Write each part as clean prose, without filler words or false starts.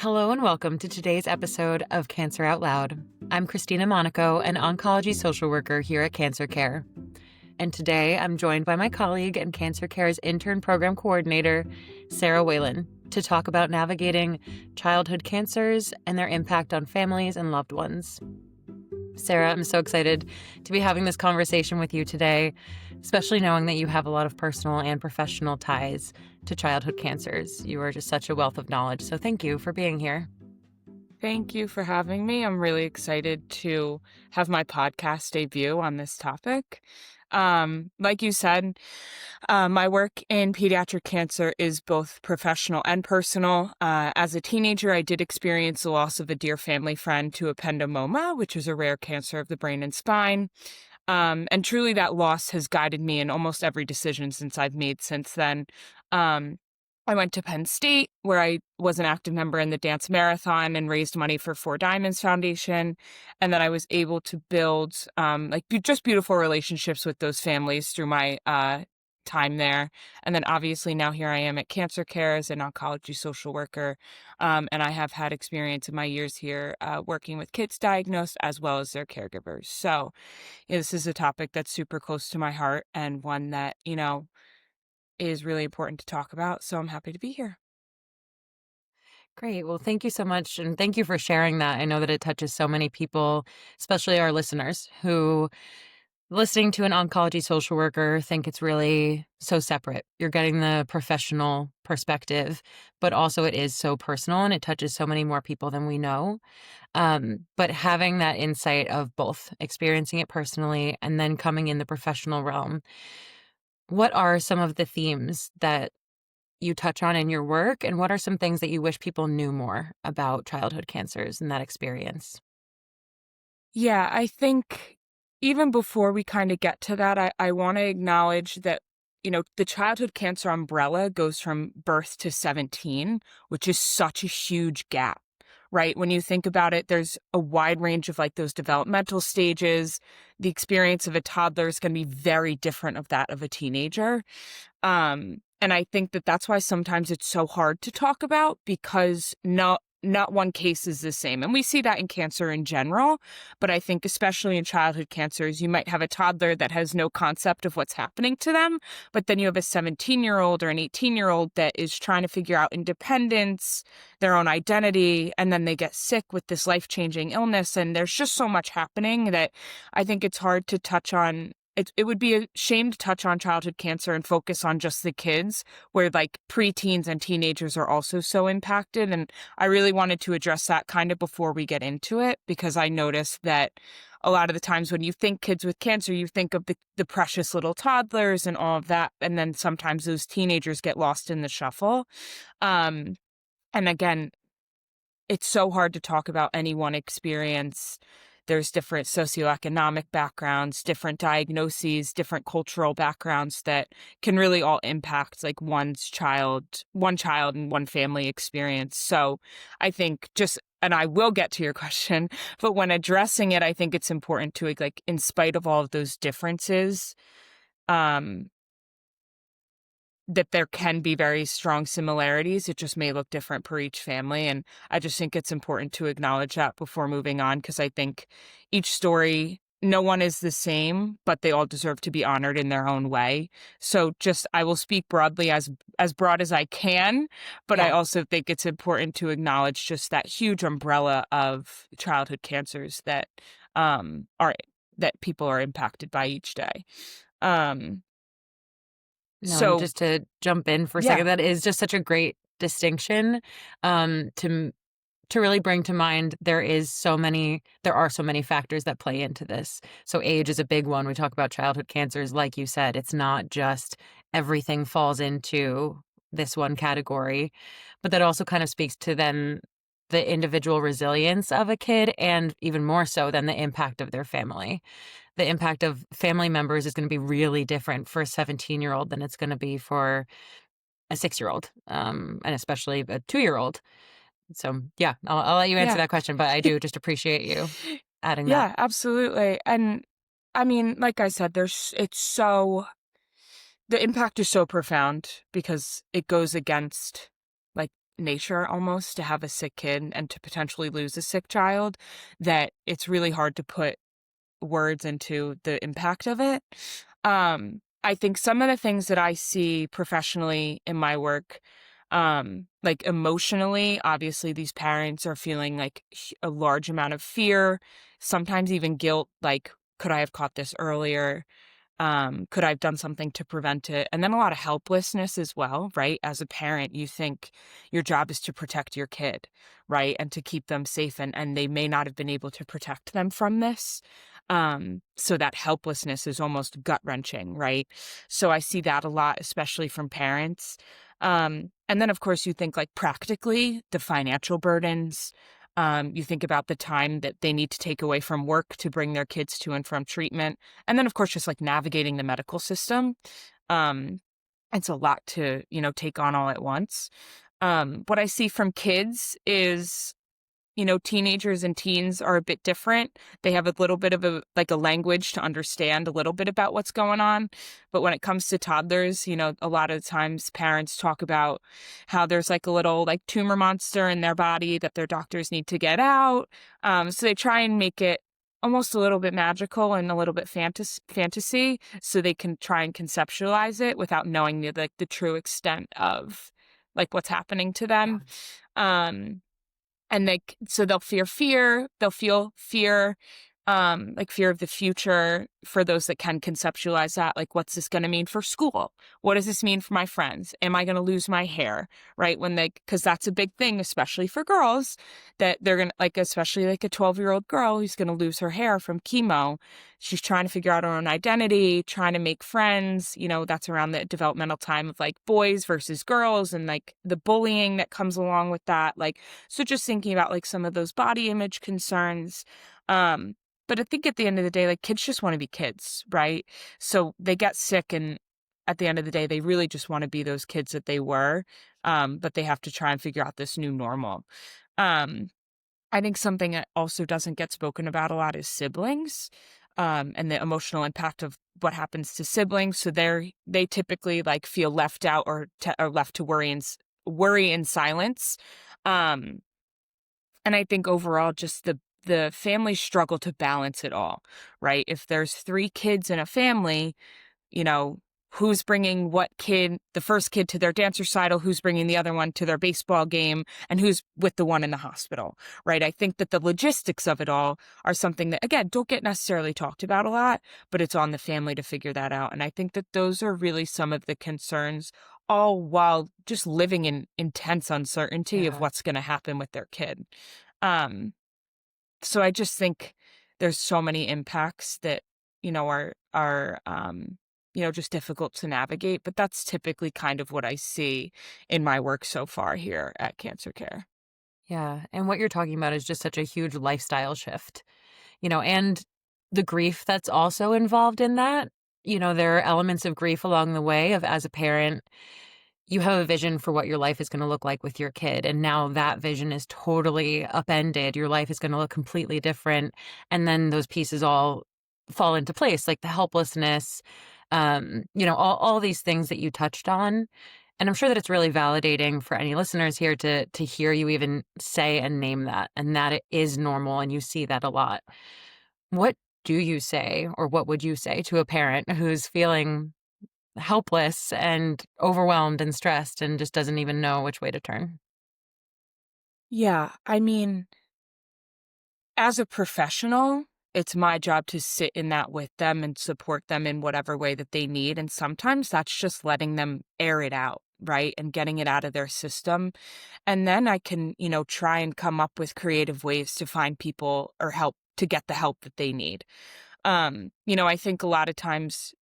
Hello and welcome to today's episode of Cancer Out Loud. I'm Christina Monaco, an oncology social worker here at CancerCare. And today I'm joined by my colleague and CancerCare's intern program coordinator, Sara Whalen, to talk about navigating childhood cancers and their impact on families and loved ones. Sara, I'm so excited to be having this conversation with you today, especially knowing that you have a lot of personal and professional ties to childhood cancers. You are just such a wealth of knowledge, so thank you for being here. Thank you for having me. I'm really excited to have my podcast debut on this topic. Like you said, my work in pediatric cancer is both professional and personal. As a teenager, I did experience the loss of a dear family friend to ependymoma, which is a rare cancer of the brain and spine. And truly that loss has guided me in almost every decision since I've made since then. I went to Penn State, where I was an active member in the dance marathon and raised money for Four Diamonds Foundation. And then I was able to build just beautiful relationships with those families through my time there. And then obviously now here I am at CancerCare as an oncology social worker. And I have had experience in my years here working with kids diagnosed as well as their caregivers. So this is a topic that's super close to my heart and one that, is really important to talk about. So I'm happy to be here. Great. Well, thank you so much. And thank you for sharing that. I know that it touches so many people, especially our listeners who, listening to an oncology social worker, think it's really so separate. You're getting the professional perspective, but also it is so personal and it touches so many more people than we know. But having that insight of both experiencing it personally and then coming in the professional realm, what are some of the themes that you touch on in your work, and what are some things that you wish people knew more about childhood cancers and that experience? Yeah, I think even before we kind of get to that, I want to acknowledge that, the childhood cancer umbrella goes from birth to 17, which is such a huge gap, right? When you think about it, there's a wide range of those developmental stages. The experience of a toddler is going to be very different of that of a teenager. And I think that that's why sometimes it's so hard to talk about because not one case is the same. And we see that in cancer in general, but I think especially in childhood cancers, you might have a toddler that has no concept of what's happening to them, but then you have a 17-year-old or an 18-year-old that is trying to figure out independence, their own identity, and then they get sick with this life-changing illness. And there's just so much happening that I think it's hard to touch on. It would be a shame to touch on childhood cancer and focus on just the kids, where preteens and teenagers are also so impacted. And I really wanted to address that kind of before we get into it, because I noticed that a lot of the times when you think kids with cancer, you think of the precious little toddlers and all of that. And then sometimes those teenagers get lost in the shuffle. And again, it's so hard to talk about any one experience. There's different socioeconomic backgrounds, different diagnoses, different cultural backgrounds that can really all impact one child and one family experience. So I think and I will get to your question, but when addressing it, I think it's important to in spite of all of those differences, that there can be very strong similarities. It just may look different per each family. And I just think it's important to acknowledge that before moving on, because I think each story, no one is the same, but they all deserve to be honored in their own way. So I will speak broadly as broad as I can, but I also think it's important to acknowledge just that huge umbrella of childhood cancers that that people are impacted by each day. No, just to jump in for a second, that is just such a great distinction to really bring to mind. There are so many factors that play into this. So age is a big one. We talk about childhood cancers, like you said, it's not just everything falls into this one category, but that also kind of speaks to then the individual resilience of a kid, and even more so than the impact of their family. The impact of family members is going to be really different for a 17-year-old than it's going to be for a 6-year-old, and especially a 2-year-old. So yeah, I'll let you answer that question, but I do just appreciate you adding that. Yeah, absolutely. And I mean, like I said, the impact is so profound because it goes against nature almost to have a sick kid and to potentially lose a sick child, that it's really hard to put words into the impact of it. I think some of the things that I see professionally in my work, like emotionally, obviously these parents are feeling like a large amount of fear, sometimes even guilt, like, could I have caught this earlier? Could I have done something to prevent it? And then a lot of helplessness as well, right? As a parent, you think your job is to protect your kid, right? And to keep them safe. And they may not have been able to protect them from this. So that helplessness is almost gut wrenching, right? So I see that a lot, especially from parents. And then, of course, you think like practically the financial burdens. You think about the time that they need to take away from work to bring their kids to and from treatment. And then, of course, just like navigating the medical system. Um, it's a lot to, take on all at once. What I see from kids is, teenagers and teens are a bit different. They have a little bit of a language to understand a little bit about what's going on. But when it comes to toddlers, a lot of times parents talk about how there's like a little like tumor monster in their body that their doctors need to get out. So they try and make it almost a little bit magical and a little bit fantasy so they can try and conceptualize it without knowing the true extent of like what's happening to Yeah. them. Um, and so they'll they'll feel fear, like fear of the future for those that can conceptualize that. Like, what's this going to mean for school? What does this mean for my friends? Am I going to lose my hair? Right. Because that's a big thing, especially for girls, that they're going to, like, especially like a 12-year-old girl who's going to lose her hair from chemo. She's trying to figure out her own identity, trying to make friends. That's around the developmental time of like boys versus girls and like the bullying that comes along with that. Like, so just thinking about like some of those body image concerns. But I think at the end of the day, like kids just want to be kids, right? So they get sick and at the end of the day, they really just want to be those kids that they were. But they have to try and figure out this new normal. Um, I think something that also doesn't get spoken about a lot is siblings, and the emotional impact of what happens to siblings. So they typically like feel left out or left to worry in silence. Um, and I think overall, just the family struggle to balance it all, right? If there's 3 kids in a family, you know, who's bringing what kid, the first kid to their dance recital, who's bringing the other one to their baseball game, and who's with the one in the hospital, right? I think that the logistics of it all are something that, again, don't get necessarily talked about a lot, but it's on the family to figure that out. And I think that those are really some of the concerns, all while just living in intense uncertainty of Yeah. what's going to happen with their kid. Um, so I just think there's so many impacts that, are just difficult to navigate, but that's typically kind of what I see in my work so far here at CancerCare. Yeah. And what you're talking about is just such a huge lifestyle shift, and the grief that's also involved in that. There are elements of grief along the way of as a parent, you have a vision for what your life is going to look like with your kid. And now that vision is totally upended. Your life is going to look completely different. And then those pieces all fall into place, like the helplessness, all these things that you touched on. And I'm sure that it's really validating for any listeners here to hear you even say and name that, and that it is normal and you see that a lot. What do you say, or what would you say to a parent who's feeling helpless and overwhelmed and stressed and just doesn't even know which way to turn? Yeah, I mean, as a professional, it's my job to sit in that with them and support them in whatever way that they need. And sometimes that's just letting them air it out, right? And getting it out of their system. And then I can, try and come up with creative ways to find people or help to get the help that they need. I think a lot of times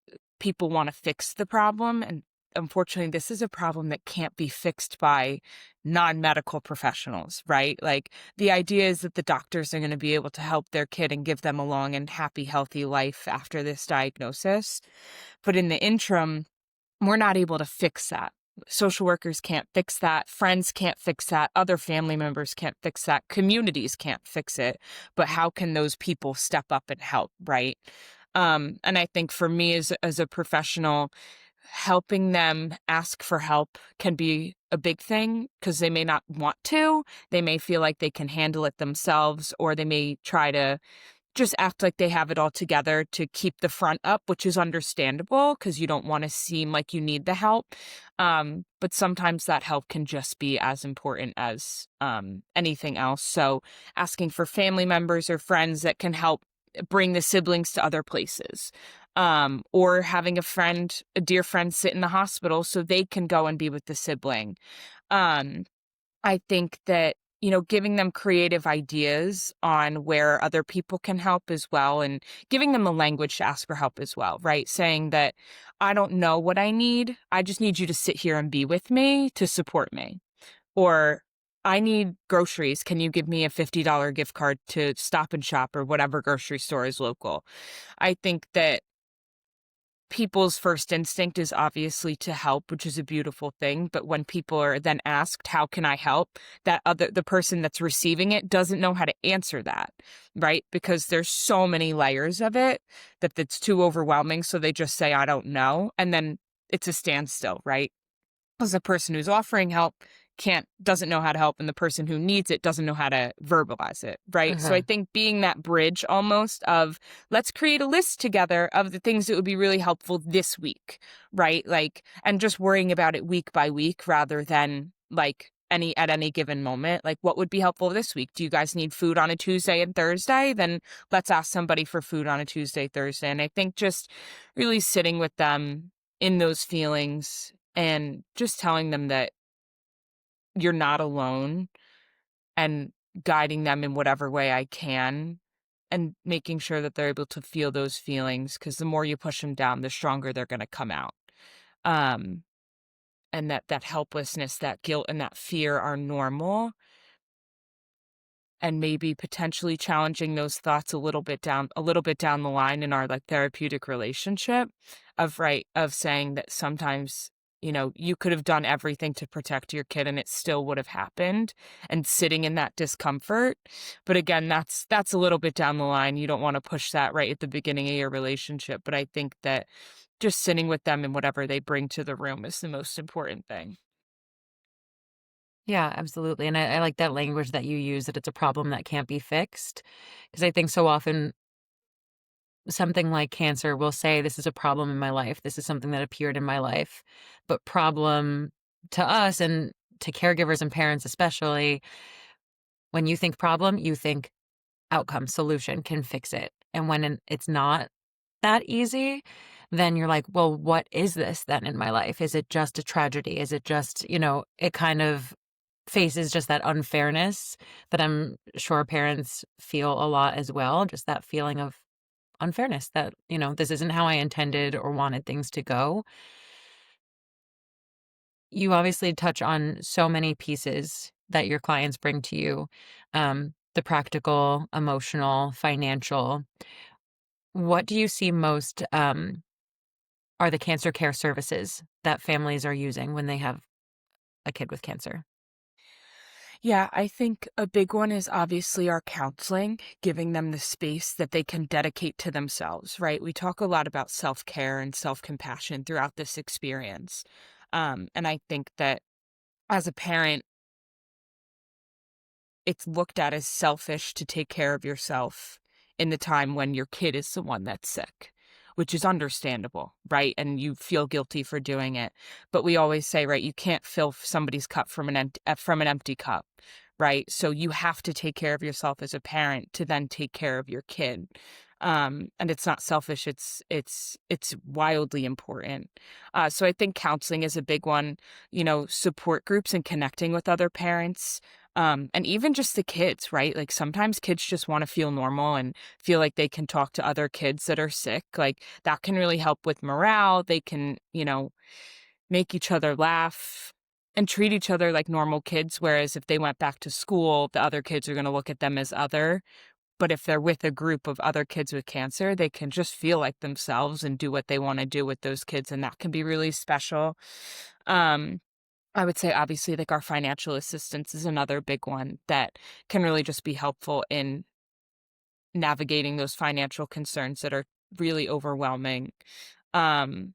people want to fix the problem. And unfortunately, this is a problem that can't be fixed by non-medical professionals, right? Like the idea is that the doctors are going to be able to help their kid and give them a long and happy, healthy life after this diagnosis. But in the interim, we're not able to fix that. Social workers can't fix that. Friends can't fix that. Other family members can't fix that. Communities can't fix it. But how can those people step up and help, right? And I think for me as a professional, helping them ask for help can be a big thing because they may not want to. They may feel like they can handle it themselves, or they may try to just act like they have it all together to keep the front up, which is understandable because you don't want to seem like you need the help. But sometimes that help can just be as important as anything else. So asking for family members or friends that can help bring the siblings to other places. Or having a dear friend sit in the hospital so they can go and be with the sibling. Um, I think that, giving them creative ideas on where other people can help as well, and giving them a language to ask for help as well, right? Saying that I don't know what I need. I just need you to sit here and be with me to support me. Or I need groceries. Can you give me a $50 gift card to Stop and Shop or whatever grocery store is local? I think that people's first instinct is obviously to help, which is a beautiful thing. But when people are then asked, how can I help? The person that's receiving it doesn't know how to answer that, right? Because there's so many layers of it that it's too overwhelming. So they just say, I don't know. And then it's a standstill, right? Because the person who's offering help doesn't know how to help, and the person who needs it doesn't know how to verbalize it, right? So I Uh-huh. think being that bridge almost of, let's create a list together of the things that would be really helpful this week, right? Like, and just worrying about it week by week rather than like at any given moment. Like, what would be helpful this week? Do you guys need food on a Tuesday and Thursday? Then let's ask somebody for food on a Tuesday, Thursday. And I think just really sitting with them in those feelings and just telling them that you're not alone, and guiding them in whatever way I can, and making sure that they're able to feel those feelings, because the more you push them down, the stronger they're going to come out. Um, and that helplessness, that guilt, and that fear are normal, and maybe potentially challenging those thoughts a little bit down the line in our like therapeutic relationship of saying that sometimes, you could have done everything to protect your kid and it still would have happened, and sitting in that discomfort. But again, that's a little bit down the line. You don't want to push that right at the beginning of your relationship, but I think that just sitting with them and whatever they bring to the room is the most important thing. Yeah, absolutely, and I like that language that you use, that it's a problem that can't be fixed, because I think so often something like cancer will say, "This is a problem in my life. This is something that appeared in my life." But problem to us and to caregivers and parents especially, when you think problem, you think outcome, solution, can fix it. And when it's not that easy, then you're like, "Well, what is this then in my life? Is it just a tragedy? Is it just," it kind of faces just that unfairness that I'm sure parents feel a lot as well, just that feeling of unfairness that, this isn't how I intended or wanted things to go. You obviously touch on so many pieces that your clients bring to you, the practical, emotional, financial. What do you see most are the cancer care services that families are using when they have a kid with cancer? Yeah, I think a big one is obviously our counseling, giving them the space that they can dedicate to themselves, right? We talk a lot about self care and self compassion throughout this experience. And I think that as a parent, it's looked at as selfish to take care of yourself in the time when your kid is the one that's sick, which is understandable, right? And you feel guilty for doing it. But we always say, right, you can't fill somebody's cup from an empty cup, right? So you have to take care of yourself as a parent to then take care of your kid. And it's not selfish. It's wildly important. So I think counseling is a big one. Support groups and connecting with other parents, and even just the kids, right? Like sometimes kids just want to feel normal and feel like they can talk to other kids that are sick. Like that can really help with morale. They can, make each other laugh and treat each other like normal kids. Whereas if they went back to school, the other kids are going to look at them as other. But if they're with a group of other kids with cancer, they can just feel like themselves and do what they want to do with those kids. And that can be really special. Um, I would say obviously like our financial assistance is another big one that can really just be helpful in navigating those financial concerns that are really overwhelming. Um,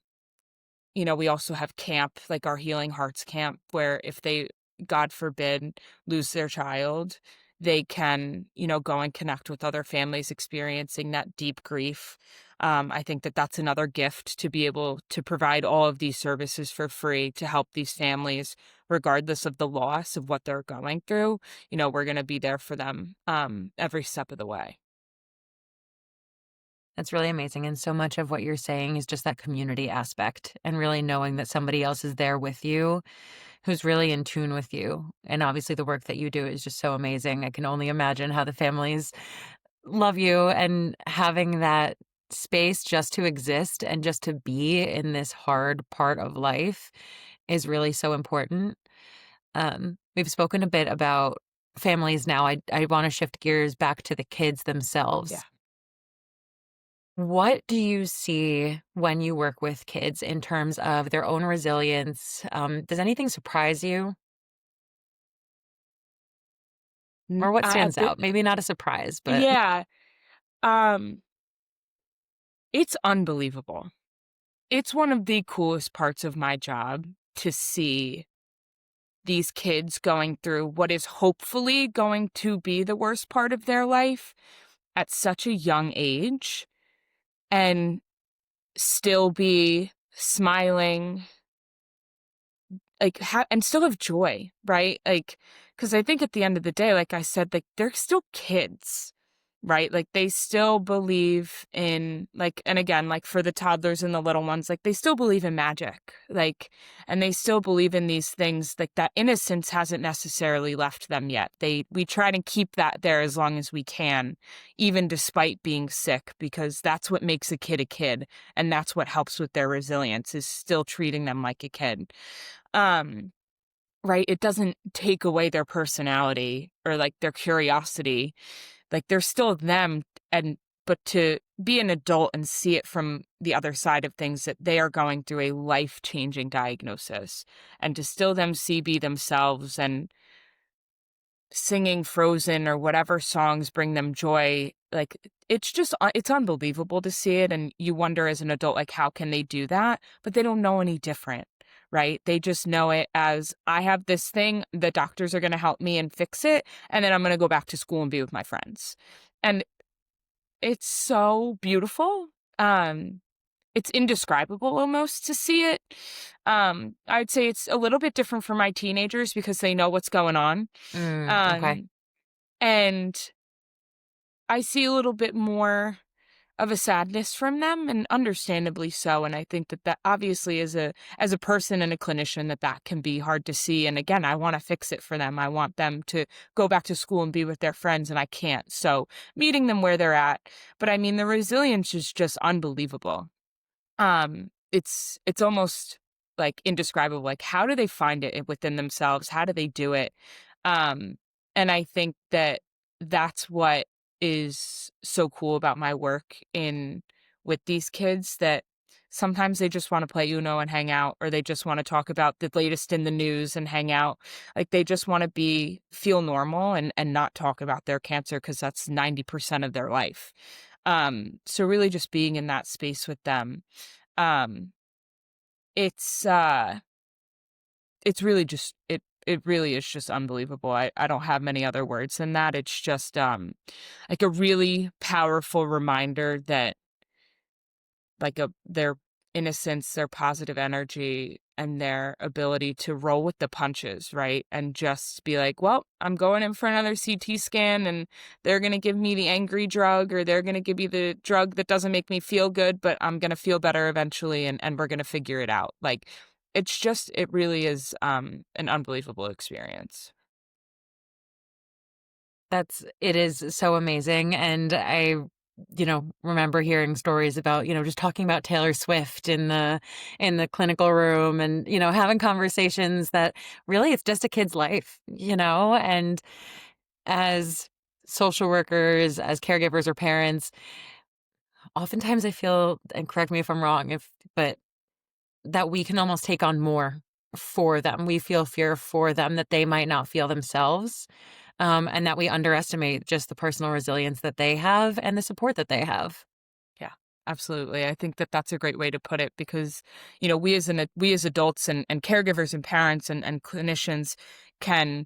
we also have camp, like our Healing Hearts camp, where if they, God forbid, lose their child, they can, go and connect with other families experiencing that deep grief. I think that that's another gift to be able to provide all of these services for free to help these families, regardless of the loss of what they're going through. We're going to be there for them every step of the way. That's really amazing, and so much of what you're saying is just that community aspect and really knowing that somebody else is there with you, who's really in tune with you, and obviously the work that you do is just so amazing. I can only imagine how the families love you, and having that space just to exist and just to be in this hard part of life is really so important. We've spoken a bit about families now. I wanna shift gears back to the kids Yeah. themselves. What do you see when you work with kids in terms of their own resilience? Does anything surprise you? Or what At stands the out? Maybe not a surprise, but Yeah, um, it's unbelievable. It's one of the coolest parts of my job to see these kids going through what is hopefully going to be the worst part of their life at such a young age and still be smiling, like, and still have joy, right? Like, because I think at the end of the day, like I said, like, they're still kids, right? Like, they still believe in, like, and again, like, for the toddlers and the little ones, like, they still believe in magic, like, and they still believe in these things, like, that innocence hasn't necessarily left them yet. We try to keep that there as long as we can, even despite being sick, because that's what makes a kid, and that's what helps with their resilience, is still treating them like a kid. Um, right? It doesn't take away their personality or, like, their curiosity. Like, they're still them, and but to be an adult and see it from the other side of things, that they are going through a life-changing diagnosis, and to still them be themselves and singing Frozen or whatever songs bring them joy, like, it's just it's unbelievable to see it, and you wonder as an adult, like, how can they do that? But they don't know any different, right? They just know it as, "I have this thing, the doctors are gonna help me and fix it, and then I'm gonna go back to school and be with my friends." And it's so beautiful, it's indescribable almost to see it. I'd say it's a little bit different for my teenagers because they know what's going on. okay. Um and I see a little bit more of a sadness from them, and understandably so, and I think that that obviously as a person and a clinician, that can be hard to see, and again, I wanna fix it for them. I want them to go back to school and be with their friends, and I can't, so meeting them where they're at, but I mean, the resilience is just unbelievable. It's almost, like, indescribable, like, how do they find it within themselves? How do they do it? Um, and I think that that's what is so cool about my work in with these kids, that sometimes they just wanna play Uno and hang out, or they just wanna talk about the latest in the news and hang out. Like, they just wanna feel normal and not talk about their cancer because that's 90% of their life. So really just being in that space with them, um, it's, uh, it's really just it really is just unbelievable. I don't have many other words than that. It's just, like a really powerful reminder that, like, their innocence, their positive energy, and their ability to roll with the punches, right? And just be like, "Well, I'm going in for another CT scan, and they're gonna give me the angry drug, or they're gonna give me the drug that doesn't make me feel good, but I'm gonna feel better eventually, and we're gonna figure it out." Like, it really is, an unbelievable experience. It is so amazing, and I, remember hearing stories about, just talking about Taylor Swift in the clinical room and, having conversations that really it's just a kid's life, and as social workers, as caregivers or parents, oftentimes I feel, and correct me if I'm wrong, if but that we can almost take on more for them. We feel fear for them that they might not feel themselves, and that we underestimate just the personal resilience that they have and the support that they have. Yeah. Absolutely. I think that that's a great way to put it because, we as adults and caregivers and parents and clinicians can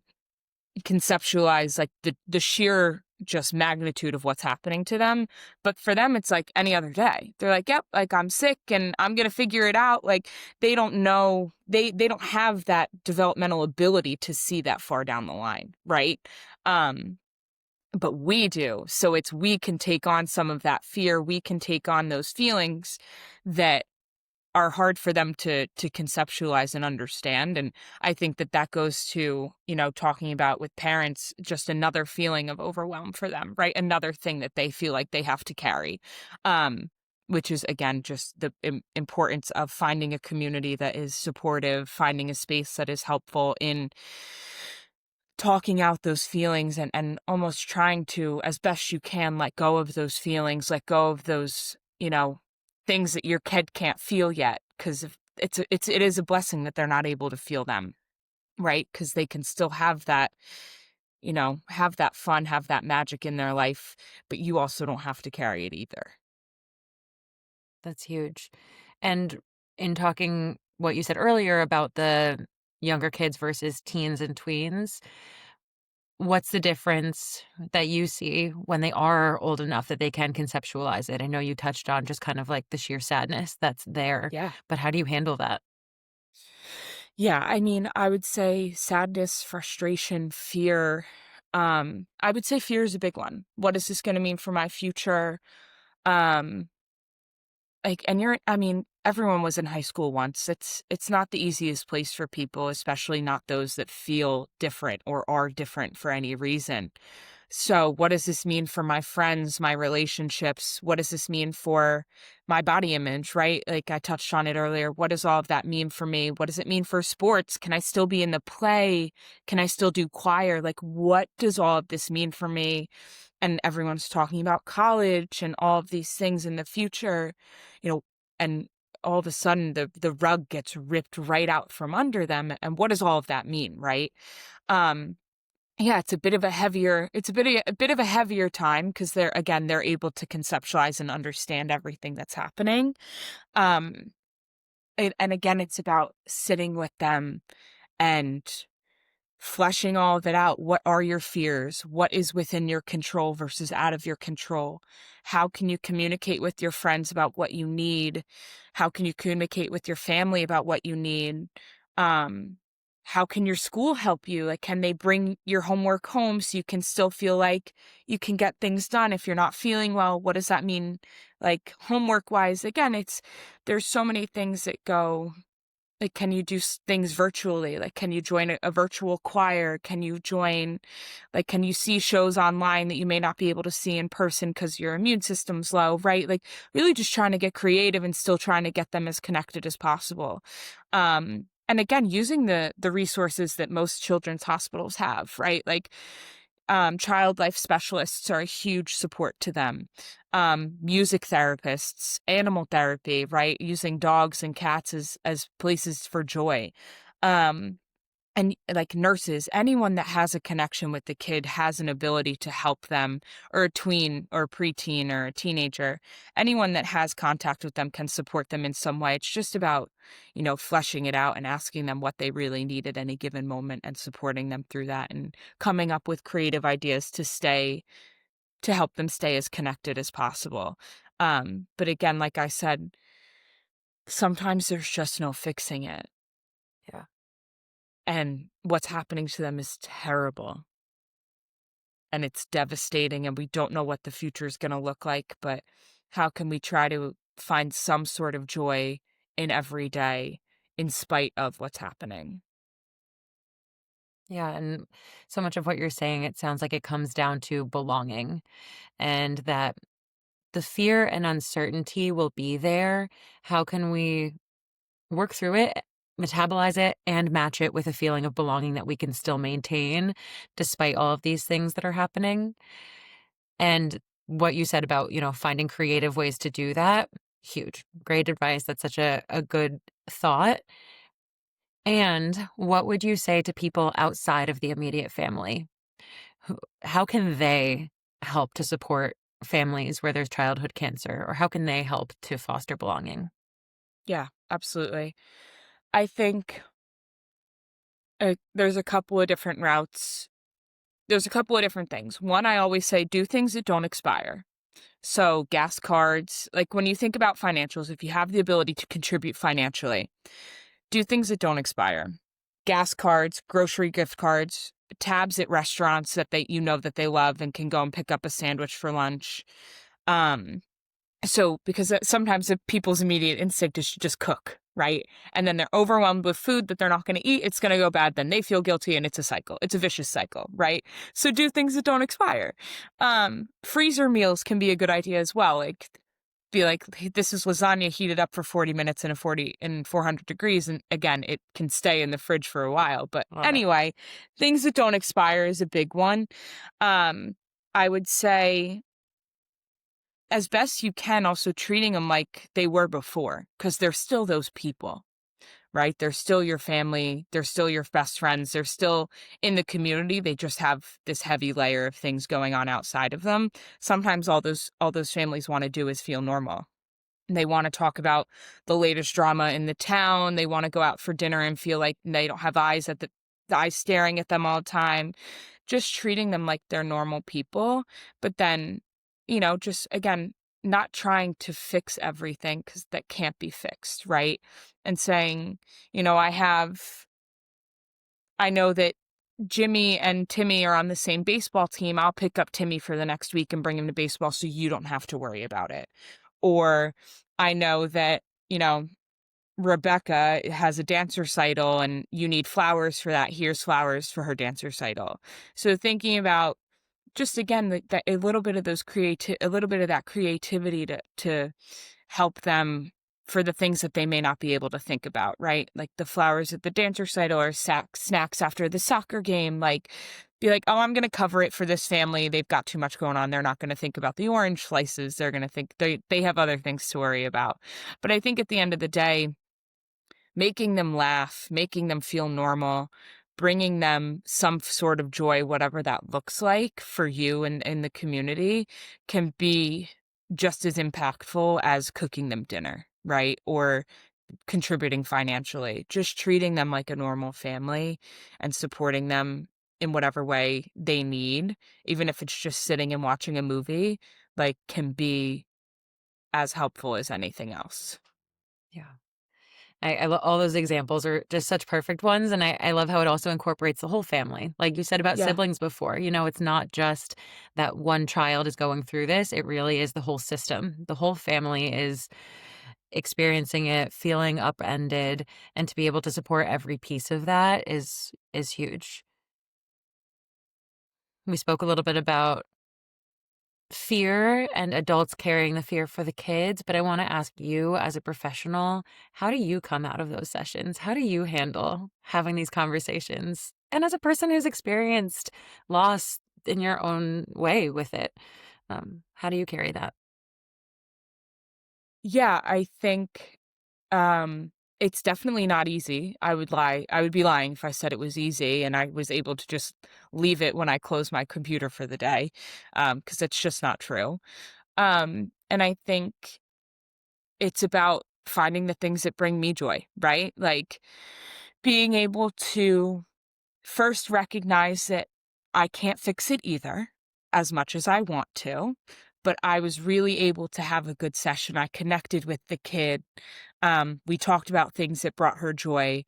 conceptualize like the sheer just magnitude of what's happening to them. But for them, it's like any other day. They're like, yep, like I'm sick and I'm gonna figure it out. Like they don't know they don't have that developmental ability to see that far down the line, right? Um, but we do. So it's we can take on some of that fear, we can take on those feelings that are hard for them to conceptualize and understand, and I think that that goes to, talking about with parents, just another feeling of overwhelm for them, right? Another thing that they feel like they have to carry, um, which is, again, just the importance of finding a community that is supportive, finding a space that is helpful in talking out those feelings and almost trying to, as best you can, let go of those feelings, let go of those, things that your kid can't feel yet. Because it is a blessing that they're not able to feel them, right? Because they can still have that fun, have that magic in their life, but you also don't have to carry it either. That's huge. And in talking what you said earlier about the younger kids versus teens and tweens, what's the difference that you see when they are old enough that they can conceptualize it? I know you touched on just kind of like the sheer sadness that's there, Yeah. but how do you handle that? Yeah, I mean, I would say sadness, frustration, fear. I would say fear is a big one. What is this going to mean for my future? Um, and I mean, everyone was in high school once. It's not the easiest place for people, especially not those that feel different or are different for any reason. So, what does this mean for my friends, my relationships? What does this mean for my body image, right? Like I touched on it earlier. What does all of that mean for me? What does it mean for sports? Can I still be in the play? Can I still do choir? Like, what does all of this mean for me? And everyone's talking about college and all of these things in the future, you know, and all of a sudden the rug gets ripped right out from under them. And what does all of that mean, right? Um, yeah, it's a bit of a heavier time because they're able to conceptualize and understand everything that's happening. Um, and again, it's about sitting with them and fleshing all of it out. What are your fears? What is within your control versus out of your control? How can you communicate with your friends about what you need? How can you communicate with your family about what you need? Um, how can your school help you? Like, can they bring your homework home so you can still feel like you can get things done if you're not feeling well? What does that mean? Like, homework wise, again, there's so many things that go like, can you do things virtually? Like, can you join a virtual choir? Can you see shows online that you may not be able to see in person because your immune system's low, right? Like, really just trying to get creative and still trying to get them as connected as possible. And again, using the resources that most children's hospitals have, right? Like, child life specialists are a huge support to them. Music therapists, animal therapy, right? Using dogs and cats as places for joy. Um, and like nurses, anyone that has a connection with the kid has an ability to help them, or a tween or a preteen or a teenager. Anyone that has contact with them can support them in some way. It's just about, fleshing it out and asking them what they really need at any given moment and supporting them through that and coming up with creative ideas to help them stay as connected as possible. But again, like I said, sometimes there's just no fixing it. Yeah. And what's happening to them is terrible and it's devastating, and we don't know what the future is going to look like. But how can we try to find some sort of joy in every day in spite of what's happening? Yeah. And so much of what you're saying, it sounds like it comes down to belonging and that the fear and uncertainty will be there. How can we work through it, metabolize it, and match it with a feeling of belonging that we can still maintain despite all of these things that are happening? And what you said about, finding creative ways to do that, huge. Great advice. That's such a good thought. And what would you say to people outside of the immediate family? How can they help to support families where there's childhood cancer, or how can they help to foster belonging? Yeah, absolutely. I think there's a couple of different routes. There's a couple of different things. One, I always say do things that don't expire. So, gas cards, like when you think about financials, if you have the ability to contribute financially, do things that don't expire. Gas cards, grocery gift cards, tabs at restaurants that that they love and can go and pick up a sandwich for lunch. Um, so because sometimes the people's immediate instinct is to just cook, right? And then they're overwhelmed with food that they're not going to eat. It's going to go bad. Then they feel guilty, and it's a cycle. It's a vicious cycle, right? So do things that don't expire. Freezer meals can be a good idea as well. Like be like, "Hey, this is lasagna heated up for 40 minutes in 400 degrees. And again, it can stay in the fridge for a while. But Love it. anyway, things that don't expire is a big one. Um, I would say as best you can, also treating them like they were before, because they're still those people, right? They're still your family. They're still your best friends. They're still in the community. They just have this heavy layer of things going on outside of them. Sometimes all those families want to do is feel normal. They want to talk about the latest drama in the town. They want to go out for dinner and feel like they don't have the eyes staring at them all the time. Just treating them like they're normal people, but then, just again, not trying to fix everything because that can't be fixed, right? And saying, you know, I know that Jimmy and Timmy are on the same baseball team. I'll pick up Timmy for the next week and bring him to baseball so you don't have to worry about it. Or I know that, Rebecca has a dance recital and you need flowers for that. Here's flowers for her dance recital. So thinking about just again that a little bit of a little bit of that creativity to help them for the things that they may not be able to think about, right? Like the flowers at the dance recital or snacks after the soccer game. Like, be like, oh, I'm going to cover it for this family. They've got too much going on. They're not going to think about the orange slices. They're going to think they have other things to worry about. But I think at the end of the day, making them laugh, making them feel normal, bringing them some sort of joy, whatever that looks like for you and in the community, can be just as impactful as cooking them dinner, right? Or contributing financially. Just treating them like a normal family and supporting them in whatever way they need, even if it's just sitting and watching a movie, like can be as helpful as anything else. Yeah. All those examples are just such perfect ones, and I love how it also incorporates the whole family. Like you said about Yeah. siblings before, it's not just that one child is going through this, it really is the whole system. The whole family is experiencing it, feeling upended, and to be able to support every piece of that is huge. We spoke a little bit about fear and adults carrying the fear for the kids, but I want to ask you as a professional, how do you come out of those sessions? How do you handle having these conversations? And as a person who's experienced loss in your own way with it, how do you carry that? Yeah, I think it's definitely not easy. I would be lying if I said it was easy and I was able to just leave it when I close my computer for the day, because it's just not true. And I think it's about finding the things that bring me joy, right? Like being able to first recognize that I can't fix it either as much as I want to, but I was really able to have a good session. I connected with the kid. We talked about things that brought her joy.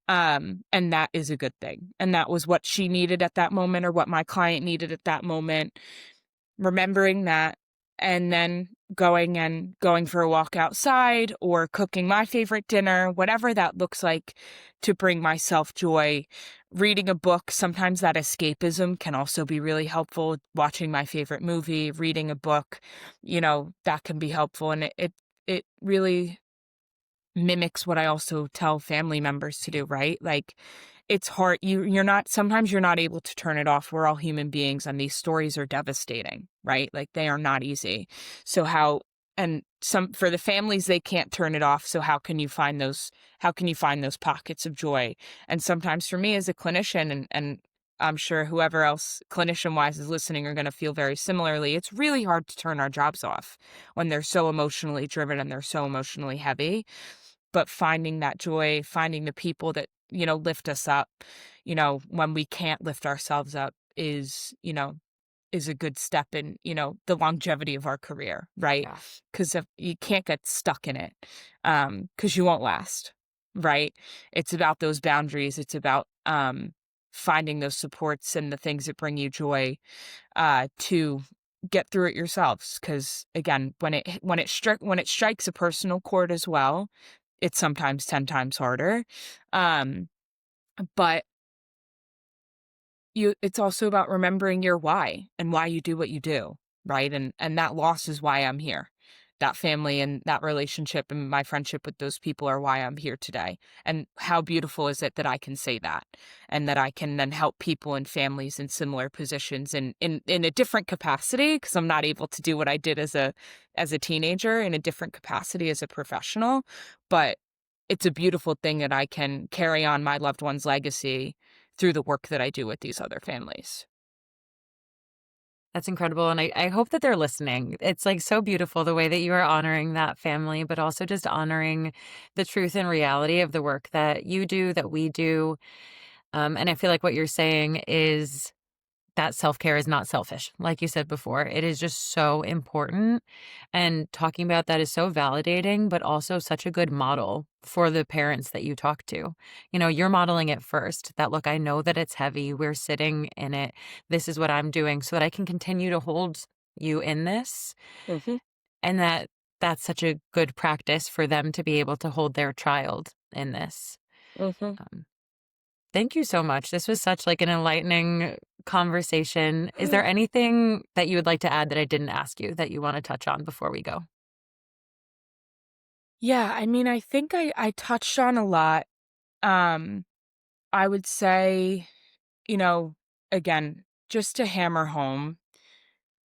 And that is a good thing. And that was what she needed at that moment or what my client needed at that moment. Remembering that and then going for a walk outside or cooking my favorite dinner, whatever that looks like to bring myself joy. Reading a book, sometimes that escapism can also be really helpful. Watching my favorite movie, reading a book, that can be helpful. And it really mimics what I also tell family members to do, right? Like it's hard. Sometimes you're not able to turn it off. We're all human beings and these stories are devastating, right? Like they are not easy. So and for the families, they can't turn it off. So how can you find those pockets of joy? And sometimes for me as a clinician and I'm sure whoever else clinician-wise is listening are gonna feel very similarly. It's really hard to turn our jobs off when they're so emotionally driven and they're so emotionally heavy, but finding that joy, finding the people that, lift us up, when we can't lift ourselves up is a good step in, the longevity of our career, right? Yeah. Because you can't get stuck in it, because you won't last, right? It's about those boundaries. It's about finding those supports and the things that bring you joy to get through it yourselves. Because again, when it strikes a personal chord as well, it's sometimes 10 times harder. Um, but it's also about remembering your why and why you do what you do, right? And that loss is why I'm here. That family and that relationship and my friendship with those people are why I'm here today. And how beautiful is it that I can say that and that I can then help people and families in similar positions in a different capacity, because I'm not able to do what I did as a teenager in a different capacity as a professional, but it's a beautiful thing that I can carry on my loved one's legacy through the work that I do with these other families. That's incredible, and I hope that they're listening. It's, like, so beautiful the way that you are honoring that family, but also just honoring the truth and reality of the work that you do, that we do, and I feel like what you're saying is that self-care is not selfish. Like you said before, it is just so important, and talking about that is so validating, but also such a good model for the parents that you talk to. You're modeling it first, that, "Look, I know that it's heavy. We're sitting in it. This is what I'm doing so that I can continue to hold you in this," Mhm, and that's such a good practice for them to be able to hold their child in this. mhm. Um Thank you so much. This was such like an enlightening conversation. Is there anything that you would like to add that I didn't ask you that you want to touch on before we go? Yeah, I mean, I think I touched on a lot. Um, I would say, you know, again, just to hammer home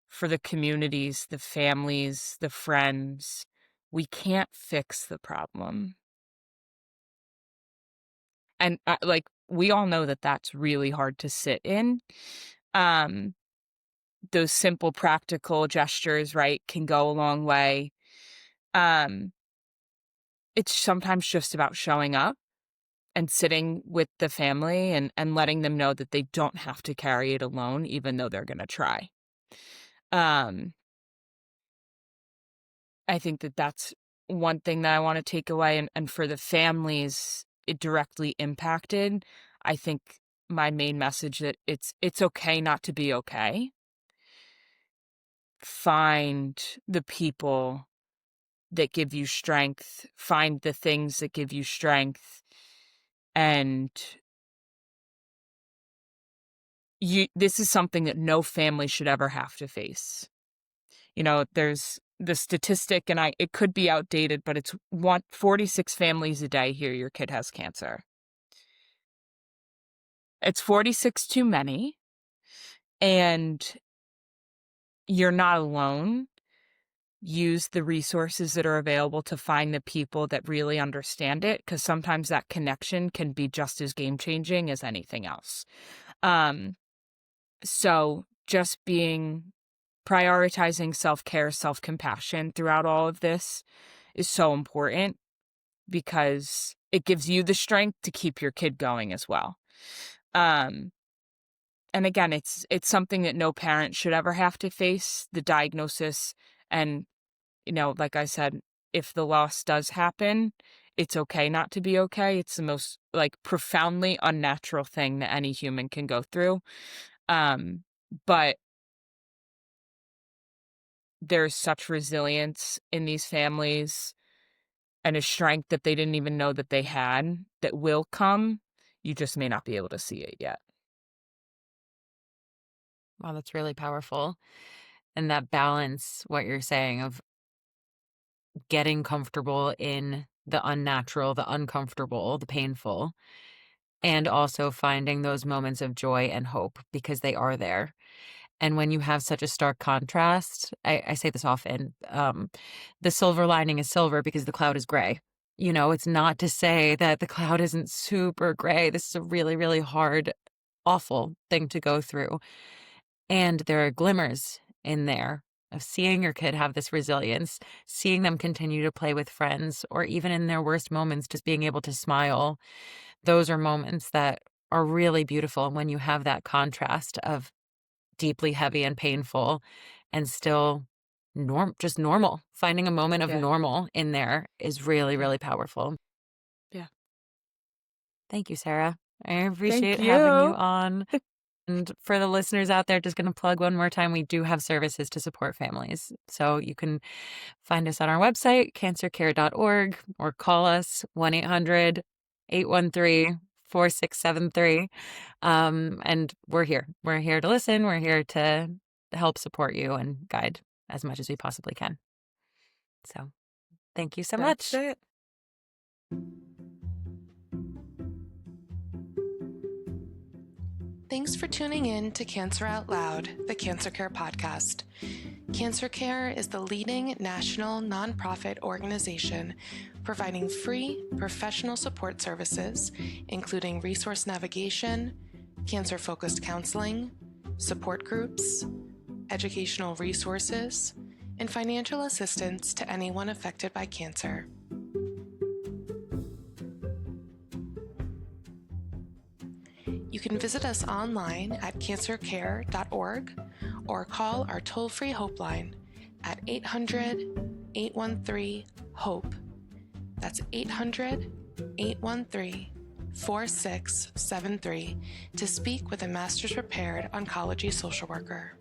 for the communities, the families, the friends, we can't fix the problem. And, like, we all know that that's really hard to sit in. Um, those simple practical gestures, right, can go a long way. Um, it's sometimes just about showing up and sitting with the family and letting them know that they don't have to carry it alone, even though they're gonna try. Um, I think that that's one thing that I wanna take away, and for the families it directly impacted, I think my main message that it's okay not to be okay. Find the people that give you strength, find the things that give you strength, and this is something that no family should ever have to face. There's the statistic, and it could be outdated, but it's 46 families a day hear your kid has cancer. It's 46 too many, and you're not alone. Use the resources that are available to find the people that really understand it, because sometimes that connection can be just as game changing as anything else. Um, so just being prioritizing self-care, self-compassion throughout all of this is so important, because it gives you the strength to keep your kid going as well. Um, and again, it's something that no parent should ever have to face, the diagnosis. And, like I said, if the loss does happen, it's okay not to be okay. It's the most like profoundly unnatural thing that any human can go through. But there's such resilience in these families and a strength that they didn't even know that they had that will come. You just may not be able to see it yet. Wow, that's really powerful. And that balance, what you're saying, of getting comfortable in the unnatural, the uncomfortable, the painful, and also finding those moments of joy and hope because they are there. And when you have such a stark contrast, I say this often, the silver lining is silver because the cloud is gray. It's not to say that the cloud isn't super gray. This is a really, really hard awful thing to go through. And there are glimmers in there of seeing your kid have this resilience, seeing them continue to play with friends, or even in their worst moments, just being able to smile. Those are moments that are really beautiful. And when you have that contrast of deeply heavy and painful and still just normal, finding a moment of Yeah. normal in there is really, really powerful. Yeah. Thank you, Sarah. I Thank appreciate having you you. on. And for the listeners out there, just going to plug one more time, we do have services to support families. So you can find us on our website, cancercare.org, or call us 1-800-813-4673. And we're here. We're here to listen. We're here to help support you and guide as much as we possibly can. So thank you so That's much. it. Thanks for tuning in to Cancer Out Loud, the CancerCare podcast. CancerCare is the leading national nonprofit organization providing free professional support services, including resource navigation, cancer-focused counseling, support groups, educational resources, and financial assistance to anyone affected by cancer. You can visit us online at cancercare.org or call our toll-free Hope line at 800-813-HOPE. That's 800-813-4673 to speak with a master's prepared oncology social worker.